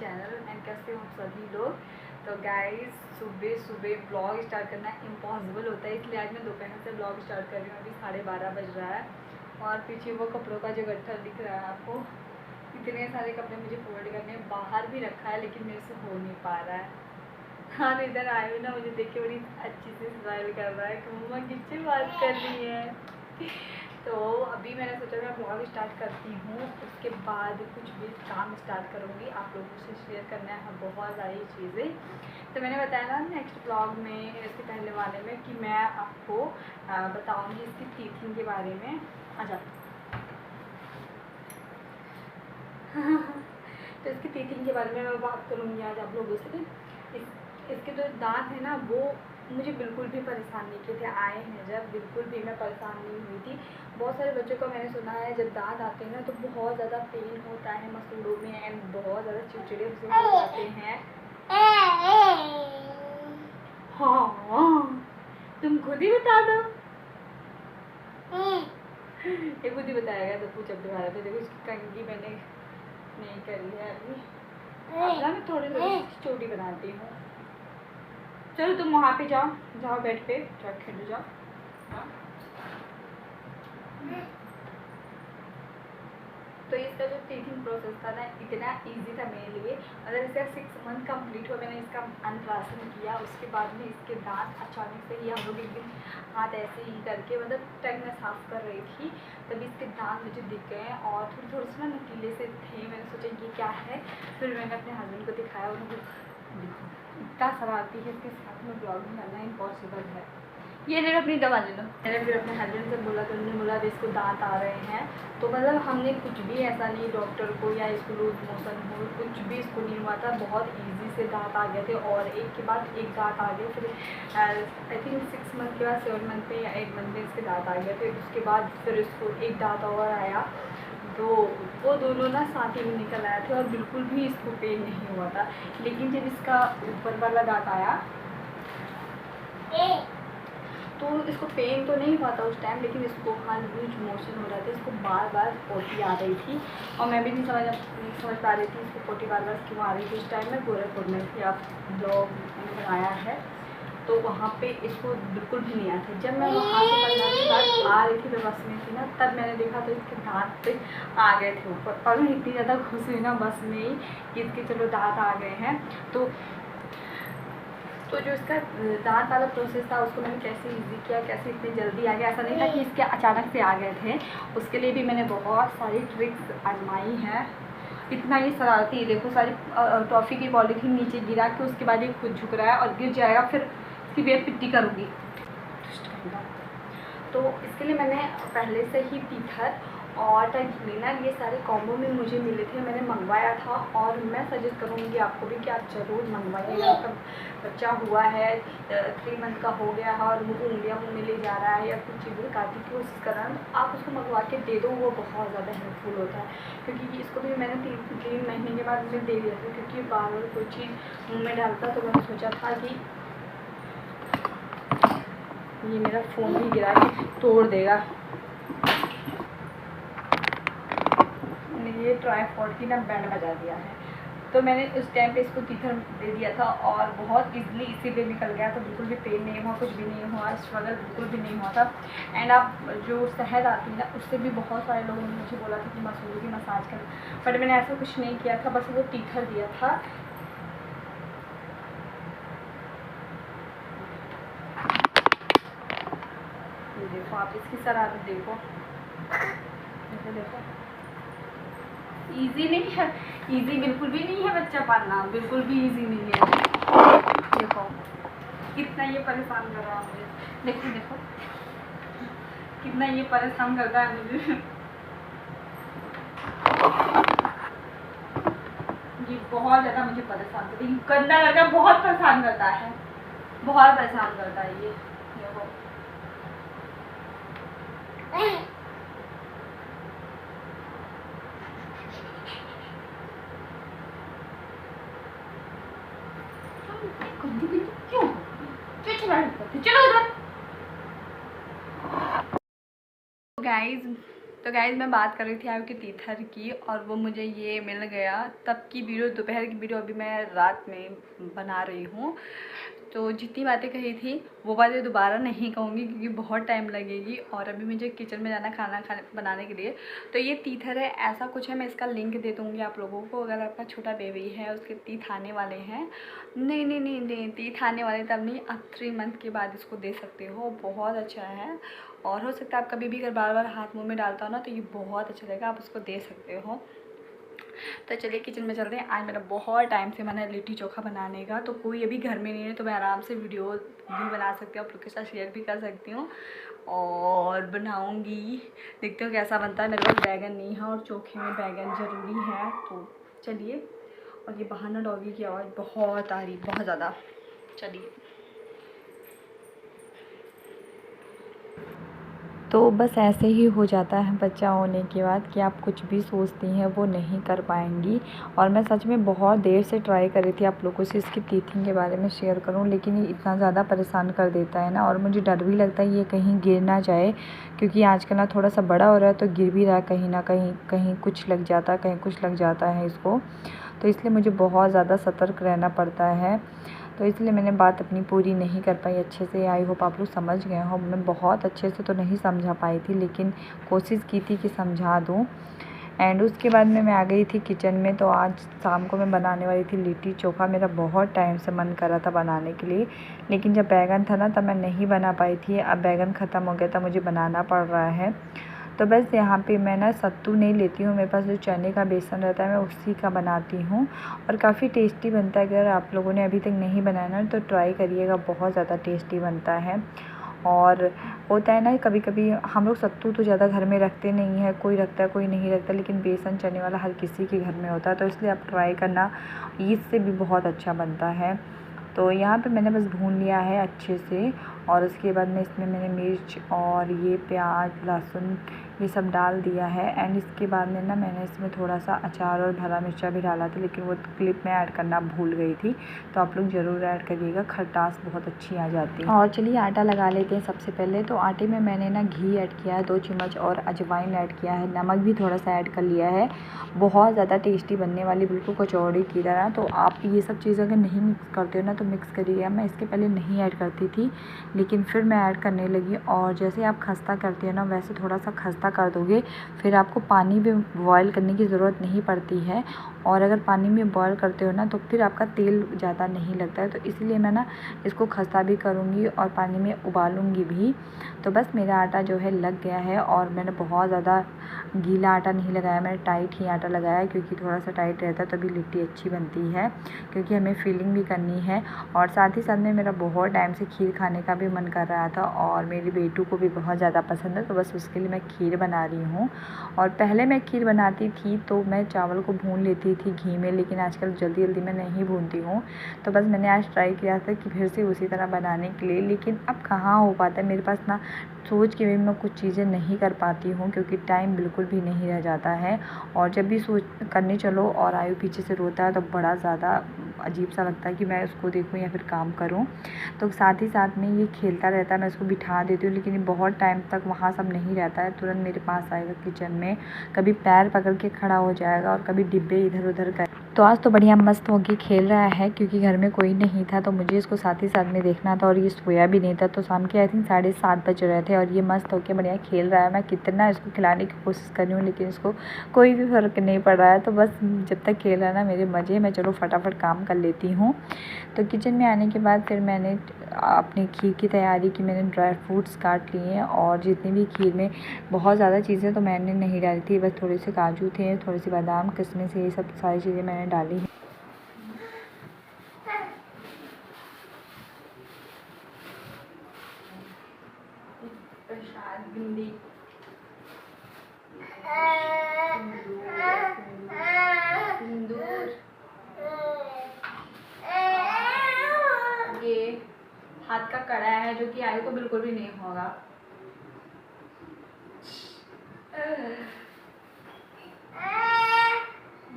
Channel and कैसे हो सभी लोग। तो गाइस सुबह सुबह ब्लॉग स्टार्ट करना इम्पॉसिबल होता है, इसलिए आज मैं दोपहर से ब्लॉग स्टार्ट कर रही हूँ। अभी 12:30 बज रहा है और पीछे वो कपड़ों का जो गट्ठर दिख रहा है आपको, इतने सारे कपड़े मुझे फोल्ड करने, बाहर भी रखा है लेकिन मेरे से हो नहीं पा रहा है। हाँ इधर आए हुए ना, मुझे देख के बड़ी अच्छी से स्माइल कर रहा है कि मम्मा किससे बात कर रही है। तो अभी मैंने सोचा मैं ब्लॉग स्टार्ट करती हूँ, उसके बाद कुछ भी काम स्टार्ट करूँगी, आप लोगों से शेयर करना है बहुत सारी चीज़ें। तो मैंने बताया ना नेक्स्ट ब्लॉग में, इसके पहले वाले में, कि मैं आपको बताऊँगी इसकी टीचिंग के बारे में। अच्छा तो इसकी टीचिंग के बारे में मैं बात करूँगी आज आप लोगों से। इसके जो दांत हैं ना, वो मुझे बिल्कुल भी परेशान नहीं किए थे। आए हैं जब, बिल्कुल भी मैं परेशान नहीं हुई थी। बहुत सारे बच्चों का मैंने सुना है जब दांत आते हैं ना तो बहुत ज़्यादा पेन होता है मसूड़ों में एंड बहुत ज़्यादा चिड़चिड़े से हो जाते हैं। हाँ तुम खुद ही बता दो। ये खुद ही बताएगा तो पूछ अपने बारे में। देखो इसकी कंघी मैंने नहीं करी है अभी, अब मैं थोड़ी थोड़ी छोटी बनाती हूँ। चलो तुम वहाँ पे जाओ, जाओ बेड पे जाओ, खेलो जाओ। तो इसका जो टीचिंग प्रोसेस था ना, इतना इजी था मेरे लिए। अगर इसका 6 मंथ कंप्लीट हुआ, मैंने इसका अनप्राशन किया, उसके बाद में इसके दांत अचानक से ही हम लोग एक दिन हाथ ऐसे ही करके, मतलब टंग में साफ कर रही थी, तभी इसके दांत मुझे दिख गए और थोड़े थोड़े से ना नुकीले से थे। मैंने सोचा ये क्या है, फिर मैंने अपने हस्बैंड को दिखाया, उनको देखो इतना शरारती है, इसके साथ में ब्लॉगिंग करना इम्पॉसिबल है। ये देखो अपनी दवा ले लो। मैंने फिर अपने हस्बैंड से बोला तो उन्होंने बोला इसको दांत आ रहे हैं। तो मतलब हमने कुछ भी ऐसा नहीं, डॉक्टर को या इसको लूज मोशन हो कुछ भी इसको नहीं हुआ था, बहुत इजी से दांत आ गए थे और एक के बाद एक दांत आ गए। फिर आई थिंक 6 मंथ के बाद 7 मंथ में या 8 मंथ में इसके दांत आ गए थे। उसके बाद फिर इसको एक दांत और आया, तो वो दोनों ना साथ ही में निकल आए थे और बिल्कुल भी इसको पेन नहीं हुआ था। लेकिन जब इसका ऊपर वाला दांत आया तो इसको पेन तो नहीं हुआ था उस टाइम, लेकिन इसको हाँ लूज मोशन हो रहा था, इसको बार बार पोटी आ रही थी और मैं भी नहीं समझ पा रही थी इसको पोटी बार बार क्यों आ रही थी। उस टाइम मैं गोरखपुर में थी, आप ब्लॉग मैंने बनाया है, तो वहाँ पे इसको बिल्कुल भी नहीं आया था। जब मैं वहाँ से 15 दिन बाद आ रही थी, मैं बस में थी ना, तब मैंने देखा तो इसके दाँत पे आ गए थे ऊपर, और मैं इतनी ज़्यादा खुश हुई ना बस में ही कि इसके चलो दाँत आ गए हैं। तो जो इसका दांत वाला प्रोसेस था उसको मैंने कैसे इजी किया, कैसे इतनी जल्दी आ गया, ऐसा नहीं था कि इसके अचानक से आ गए थे। उसके लिए भी मैंने बहुत सारी ट्रिक्स आजमाई हैं। इतना ये शरारती, देखो सारी टॉफ़ी की पॉलीथीन नीचे गिरा के उसके बाद ये खुद झुक रहा है और गिर जाएगा, फिर इसकी बेट पिट्टी करूँगी। तो इसके लिए मैंने पहले से ही टीथर और टंग क्लीनर ये सारे कॉम्बो में मुझे मिले थे, मैंने मंगवाया था। और मैं सजेस्ट करूँगी आपको भी कि आप ज़रूर मंगवाइए। आपका बच्चा हुआ है 3 मंथ का हो गया है और वो उंगलियाँ मुँह में ले जा रहा है या कुछ चीज़ें काटने की कोशिश कर रहा है, तो आप उसको मंगवा के दे दो, वो बहुत ज़्यादा हेल्पफुल होता है। क्योंकि इसको भी मैंने 3 महीने के बाद मुझे दे दिया था, क्योंकि बार बार कोई चीज़ मुँह में डालता, तो मैंने सोचा था कि ये मेरा फ़ोन भी गिरा के तोड़ देगा। ये ट्राईपॉड की ना बैंड बजा दिया है, तो मैंने उस टाइम पे इसको टीथर दे दिया था और बहुत इजीली इसीलिए निकल गया था। बिल्कुल भी पेन नहीं हुआ, कुछ भी नहीं हुआ, स्ट्रगल बिल्कुल भी नहीं हुआ था। एंड आप जो शहद आती है ना, उससे भी बहुत सारे लोगों ने मुझे बोला था कि मसूड़ों की मसाज करें, बट मैंने ऐसा कुछ नहीं किया था, बस वो टीथर दिया था। देखो आप इसकी शरारत देखो, देखो इजी नहीं है, इजी बिल्कुल भी नहीं है बच्चा पालना, बिल्कुल भी इजी नहीं है। देखो कितना ये परेशान कर रहा है मुझे, देखो देखो कितना ये परेशान करता है मुझे। ये बहुत ज़्यादा मुझे परेशान करता है, गंदा लड़का बहुत परेशान करता है, बहुत परेशान करता है ये। देखो चलो उधर। गाइस तो गाइस मैं बात कर रही थी आपके तीथर की, और वो मुझे ये मिल गया तब की वीडियो, दोपहर की वीडियो अभी मैं रात में बना रही हूँ। तो जितनी बातें कही थी वो बातें दोबारा नहीं कहूँगी क्योंकि बहुत टाइम लगेगी, और अभी मुझे किचन में जाना खाना बनाने के लिए। तो ये तीथर है, ऐसा कुछ है, मैं इसका लिंक दे दूँगी आप लोगों को। अगर आपका छोटा बेबी है, उसके तीथ आने वाले हैं, नहीं तीथ आने वाले तब नहीं, आप 3 मंथ के बाद इसको दे सकते हो। बहुत अच्छा है, और हो सकता है आप कभी भी अगर बार बार हाथ मुँह में डालता हो ना तो ये बहुत अच्छा लगेगा, आप उसको दे सकते हो। तो चलिए किचन में चलते हैं। आज मेरा बहुत टाइम से मैंने लिट्टी चोखा बनाने का, तो कोई अभी घर में नहीं है तो मैं आराम से वीडियो भी बना सकती हूँ, आप लोग के साथ शेयर भी कर सकती हूँ और बनाऊँगी। देखते हो कैसा बनता है। मेरे पास बैगन नहीं है और चोखे में बैगन ज़रूरी है। तो चलिए, और ये बहाना डॉगी की आवाज़ बहुत आ रही, बहुत ज़्यादा। चलिए, तो बस ऐसे ही हो जाता है बच्चा होने के बाद कि आप कुछ भी सोचती हैं वो नहीं कर पाएंगी। और मैं सच में बहुत देर से ट्राई कर रही थी आप लोगों से इसकी टीथिंग के बारे में शेयर करूं, लेकिन ये इतना ज़्यादा परेशान कर देता है ना, और मुझे डर भी लगता है ये कहीं गिर ना जाए, क्योंकि आजकल ना थोड़ा सा बड़ा हो रहा है तो गिर भी रहा है कहीं ना कहीं, कहीं कुछ लग जाता है, कहीं कुछ लग जाता है इसको। तो इसलिए मुझे बहुत ज़्यादा सतर्क रहना पड़ता है। तो इसलिए मैंने बात अपनी पूरी नहीं कर पाई अच्छे से। आई होप आप लोग समझ गए हो। मैं बहुत अच्छे से तो नहीं समझा पाई थी, लेकिन कोशिश की थी कि समझा दूँ। एंड उसके बाद में मैं आ गई थी किचन में। तो आज शाम को मैं बनाने वाली थी लिट्टी चोखा। मेरा बहुत टाइम से मन कर रहा था बनाने के लिए, लेकिन जब बैगन था ना तब मैं नहीं बना पाई थी। अब बैगन ख़त्म हो गया था, मुझे बनाना पड़ रहा है। तो बस यहाँ पे मैं ना सत्तू नहीं लेती हूँ, मेरे पास जो चने का बेसन रहता है मैं उसी का बनाती हूँ, और काफ़ी टेस्टी बनता है। अगर आप लोगों ने अभी तक नहीं बनाया ना तो ट्राई करिएगा, बहुत ज़्यादा टेस्टी बनता है। और होता है ना कभी कभी हम लोग सत्तू तो ज़्यादा घर में रखते नहीं है, कोई रखता है कोई नहीं रखता, लेकिन बेसन चने वाला हर किसी के घर में होता है। तो इसलिए आप ट्राई करना, इससे भी बहुत अच्छा बनता है। तो यहाँ पे मैंने बस भून लिया है अच्छे से, और उसके बाद में इसमें मैंने मिर्च और ये प्याज लहसुन ये सब डाल दिया है। एंड इसके बाद में ना मैंने इसमें थोड़ा सा अचार और हरा मिर्चा भी डाला था, लेकिन वो क्लिप में ऐड करना भूल गई थी। तो आप लोग ज़रूर ऐड करिएगा, खटास बहुत अच्छी आ जाती है। और चलिए आटा लगा लेते हैं सबसे पहले। तो आटे में मैंने ना घी ऐड किया है 2 चम्मच, और अजवाइन ऐड किया है, नमक भी थोड़ा सा ऐड कर लिया है। बहुत ज़्यादा टेस्टी बनने वाली, बिल्कुल कचौड़ी की तरह। तो आप ये सब चीज़ अगर नहीं मिक्स करते हो ना तो मिक्स करिएगा। मैं इसके पहले नहीं ऐड करती थी, लेकिन फिर मैं ऐड करने लगी। और जैसे आप खस्ता करते हो ना वैसे थोड़ा सा खस्ता कर दोगे, फिर आपको पानी भी बॉयल करने की ज़रूरत नहीं पड़ती है। और अगर पानी में बॉयल करते हो ना तो फिर आपका तेल ज़्यादा नहीं लगता है। तो इसलिए मैं ना इसको खस्ता भी करूँगी और पानी में उबालूँगी भी। तो बस मेरा आटा जो है लग गया है, और मैंने बहुत ज़्यादा गीला आटा नहीं लगाया, मैंने टाइट ही आटा लगाया, क्योंकि थोड़ा सा टाइट रहता है तभी लिट्टी अच्छी बनती है, क्योंकि हमें फीलिंग भी करनी है। और साथ ही साथ में मेरा बहुत टाइम से खीर खाने का भी मन कर रहा था, और मेरी बेटू को भी बहुत ज़्यादा पसंद है, तो बस उसके लिए मैं खीर बना रही हूँ। और पहले मैं खीर बनाती थी तो मैं चावल को भून लेती थी घी में, लेकिन आजकल जल्दी जल्दी मैं नहीं भूनती हूँ। तो बस मैंने आज ट्राई किया था कि फिर से उसी तरह बनाने के लिए, लेकिन अब कहाँ हो पाता है मेरे पास ना, सोच के भी मैं कुछ चीज़ें नहीं कर पाती हूँ, क्योंकि टाइम बिल्कुल भी नहीं रह जाता है। और जब भी सोच करने चलो और आयु पीछे से रोता है तो बड़ा ज़्यादा अजीब सा लगता है कि मैं उसको देखूँ या फिर काम करूँ। तो साथ ही साथ में ये खेलता रहता है, मैं इसको बिठा देती हूँ, लेकिन ये बहुत टाइम तक वहाँ सब नहीं रहता है। तुरंत मेरे पास आएगा किचन में, कभी पैर पकड़ के खड़ा हो जाएगा और कभी डिब्बे इधर उधर कर। तो आज तो बढ़िया मस्त होके खेल रहा है, क्योंकि घर में कोई नहीं था तो मुझे इसको साथ ही साथ में देखना था, और ये सोया भी नहीं था। तो शाम के आई थिंक 7:30 बज रहे थे, और ये मस्त होके बढ़िया खेल रहा है। मैं कितना इसको खिलाने की कोशिश कर रही हूँ, लेकिन इसको कोई भी फ़र्क नहीं पड़ रहा है। तो बस जब तक खेल रहा है ना मेरे मज़े में, चलो फटाफट काम कर लेती हूँ। तो किचन में आने के बाद फिर मैंने अपनी खीर की तैयारी की। मैंने ड्राई फ्रूट्स काट लिए, और जितनी भी खीर में बहुत ज़्यादा चीज़ें तो मैंने नहीं डाली थी, बस थोड़े से काजू थे, थोड़ी सी बादाम किशमिश, ये सब सारी चीज़ें मैंने डाली हैं। प्रसाद भिंडी सिंदूर, ये हाथ का कड़ा है जो कि आयु को बिल्कुल भी नहीं होगा।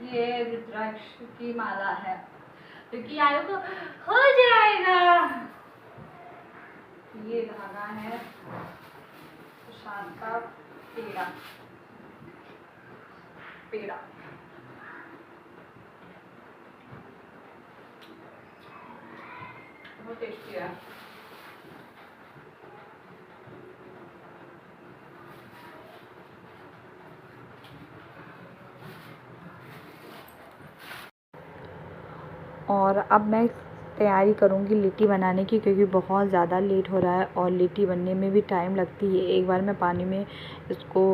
ये रुद्राक्ष की माला है जो कि आयु को हो जाएगा। ये धागा है प्रसाद का पेड़ा। पेड़ा। बहुत टेस्टी है। और अब मैं तैयारी करूँगी लिट्टी बनाने की, क्योंकि बहुत ज़्यादा लेट हो रहा है और लिट्टी बनने में भी टाइम लगती है। एक बार मैं पानी में इसको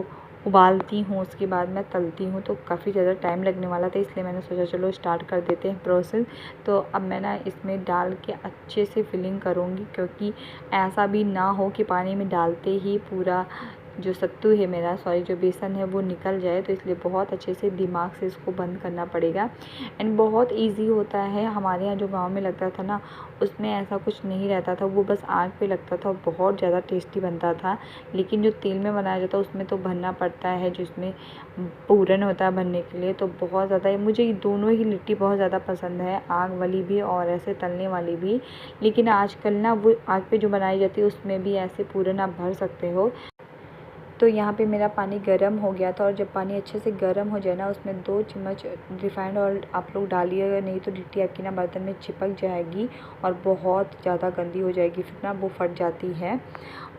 उबालती हूँ, उसके बाद मैं तलती हूँ, तो काफ़ी ज़्यादा टाइम लगने वाला था, इसलिए मैंने सोचा चलो स्टार्ट कर देते हैं प्रोसेस। तो अब मैं ना इसमें डाल के अच्छे से फिलिंग करूँगी, क्योंकि ऐसा भी ना हो कि पानी में डालते ही पूरा जो सत्तू है मेरा, जो बेसन है वो निकल जाए। तो इसलिए बहुत अच्छे से दिमाग से इसको बंद करना पड़ेगा। एंड बहुत इजी होता है। हमारे यहाँ जो गांव में लगता था ना, उसमें ऐसा कुछ नहीं रहता था, वो बस आग पे लगता था और बहुत ज़्यादा टेस्टी बनता था। लेकिन जो तेल में बनाया जाता है उसमें तो भरना पड़ता है, जिसमें पूरन होता है भरने के लिए। तो बहुत ज़्यादा मुझे दोनों ही लिट्टी बहुत ज़्यादा पसंद है, आग वाली भी और ऐसे तलने वाली भी। लेकिन आजकल ना वो आग पे जो बनाई जाती है उसमें भी ऐसे पूरन आप भर सकते हो। तो यहाँ पे मेरा पानी गर्म हो गया था, और जब पानी अच्छे से गर्म हो जाए ना, उसमें 2 चम्मच रिफाइंड ऑयल आप लोग डालिएगा, नहीं तो लिट्टी आपकी ना बर्तन में चिपक जाएगी और बहुत ज़्यादा गंदी हो जाएगी, फिर ना वो फट जाती है।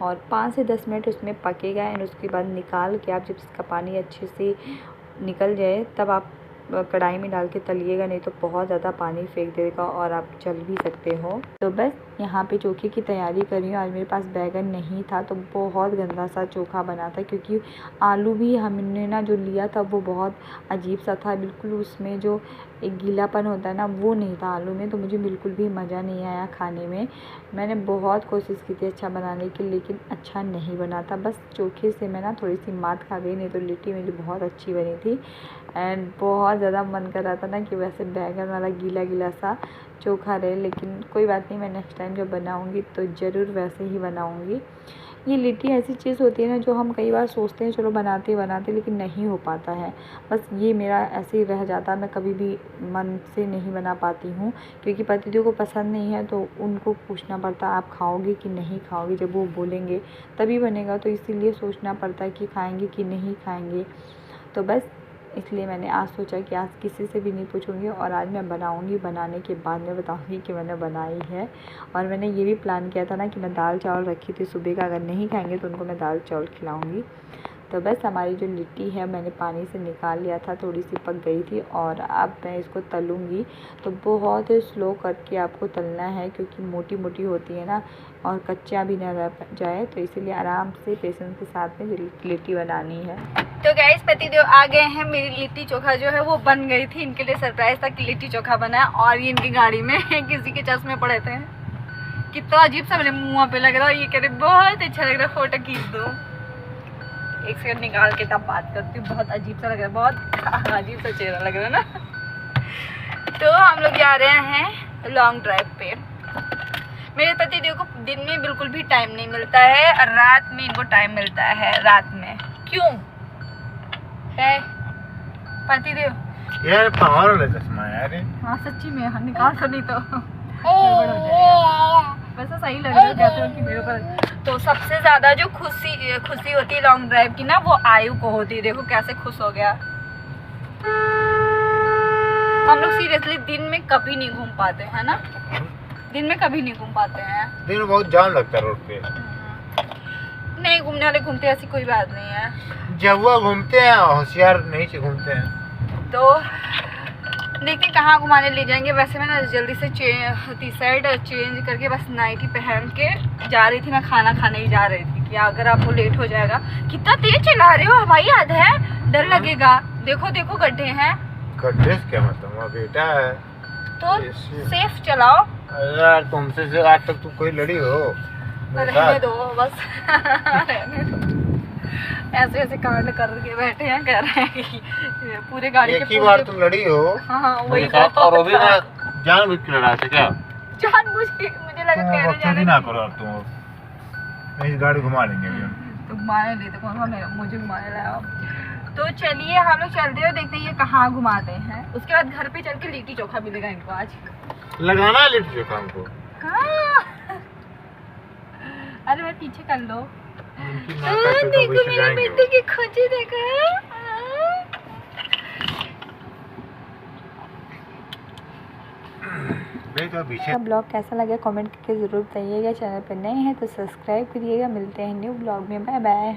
और 5 से 10 मिनट उसमें पकेगा। एंड उसके बाद निकाल के आप जब इसका पानी अच्छे से निकल जाए तब आप कढ़ाई में डाल के तलिएगा, नहीं तो बहुत ज़्यादा पानी फेंक देगा और आप जल भी सकते हो। तो बस यहाँ पे चोखे की तैयारी कर रही हूँ। आज मेरे पास बैगन नहीं था, तो बहुत गंदा सा चोखा बना था, क्योंकि आलू भी हमने ना जो लिया था वो बहुत अजीब सा था, बिल्कुल उसमें जो एक गीलापन होता है ना वो नहीं था आलू में। तो मुझे बिल्कुल भी मज़ा नहीं आया खाने में। मैंने बहुत कोशिश की थी अच्छा बनाने की, लेकिन अच्छा नहीं बना था। बस चोखे से मैं ना थोड़ी सी मात खा गई, नहीं तो लिट्टी मेरी बहुत अच्छी बनी थी। एंड बहुत ज़्यादा मन कर रहा था ना कि वैसे बैगन वाला गीला गीला सा चोखा रहे, लेकिन कोई बात नहीं, मैं नेक्स्ट टाइम जब बनाऊँगी तो ज़रूर वैसे ही बनाऊँगी। ये लिट्टी ऐसी चीज़ होती है ना, जो हम कई बार सोचते हैं चलो बनाते बनाते, लेकिन नहीं हो पाता है। बस ये मेरा ऐसे ही रह जाता, मैं कभी भी मन से नहीं बना पाती हूँ, क्योंकि पतिदेव को पसंद नहीं है, तो उनको पूछना पड़ता है आप खाओगे कि नहीं खाओगे। जब वो बोलेंगे तभी बनेगा, तो इसीलिए सोचना पड़ता है कि खाएँगे कि नहीं खाएँगे। तो बस इसलिए मैंने आज सोचा कि आज किसी से भी नहीं पूछूंगी, और आज मैं बनाऊंगी। बनाने के बाद मैं बताऊंगी कि मैंने बनाई है। और मैंने ये भी प्लान किया था ना कि मैं दाल चावल रखी थी सुबह का, अगर नहीं खाएंगे तो उनको मैं दाल चावल खिलाऊंगी। तो बस हमारी जो लिट्टी है मैंने पानी से निकाल लिया था, थोड़ी सी पक गई थी, और अब मैं इसको तलूँगी। तो बहुत स्लो करके आपको तलना है, क्योंकि मोटी मोटी होती है ना, और कच्चा भी ना रह जाए, तो इसीलिए आराम से पेशेंस के साथ में लिट्टी बनानी है। तो गाइस पतिदेव आ गए हैं। मेरी लिट्टी चोखा जो है वो बन गई थी। इनके लिए सरप्राइज था कि लिट्टी चोखा बना है, और ये इनकी गाड़ी में किसी के चश्मे पड़े थे। कितना अजीब सा मेरे मुँह पे लग रहा है। ये कह रहे बहुत अच्छा लग रहा है, फोटो खींच दो। एक सेकंड निकाल के तब बात करती हूँ। बहुत अजीब सा लग रहा है, बहुत अजीब सा चेहरा लग रहा है ना। तो हम लोग जा रहे हैं लॉन्ग ड्राइव पे। मेरे पतिदेव को दिन में बिल्कुल भी टाइम नहीं मिलता है, और रात में इनको टाइम मिलता है। रात में क्यों है पतिदेव? यार पावर वाला चश्मा यार। हाँ सच्ची में, हाँ निकाल तो नहीं तो वैसे सही लग रहा है, कहते हो कि मेरे ऊपर। तो सबसे ज्यादा जो खुशी होती है लॉन्ग ड्राइव की ना, वो आयु को होती है। देखो कैसे खुश हो गया। हम लोग सीरियसली दिन में कभी नहीं घूम पाते हैं ना, दिन में कभी नहीं घूम पाते हैं। दिन में बहुत जाम लगता है रोड पे। नहीं, घूमने वाले घूमते, ऐसी कोई बात नहीं है। जब वो घूमते हैं होशियार नहीं से घूमते हैं। तो देखते कहाँ घुमाने ले जाएंगे। वैसे मैं ना जल्दी से टी शर्ट चेंज करके बस नाइटी पहन के जा रही थी। मैं खाना खाने ही जा रही थी कि अगर आपको लेट हो जाएगा। कितना तेज चला रहे हो, हवाई याद है, डर लगेगा। देखो देखो गड्ढे हैं। गड्ढे क्या मतलब, बेटा है तो सेफ चलाओ यार। तुमसे से आज तक तुम कोई लड़ी हो? रहने दो बस रहने दो। ऐसे ऐसे कांड करके बैठे हैं, कह रहे हैं कि पूरे गाड़ी के एक ही बार तुम लड़ी हो। हाँ वही बात। और वो भी मैं जानबूझ के लड़ा था क्या? जानबूझ के, मुझे लगा कह रहे जाने ना करो तुम। मैं इस गाड़ी घुमा लेंगे अभी। तो घुमाने ले तो कौन सा मुझे घुमाने लाया। तो चलिए हम लोग चलते हैं, देखते हैं ये कहाँ घुमाते हैं। उसके बाद घर पे चल के लिट्टी चोखा मिलेगा इनको आज। लगाना है लिट्टी चोखा हमको। हाँ अरे मैं पीछे कर लो। देखो मेरी बेटी की खोजी देखो। नहीं तो पीछे का ब्लॉग कैसा लगा कमेंट करके ज़रूर बताइएगा। चैनल पर नए हैं तो सब्सक्राइब करिएगा। मिलते हैं न्यू ब्लॉग में। Bye bye.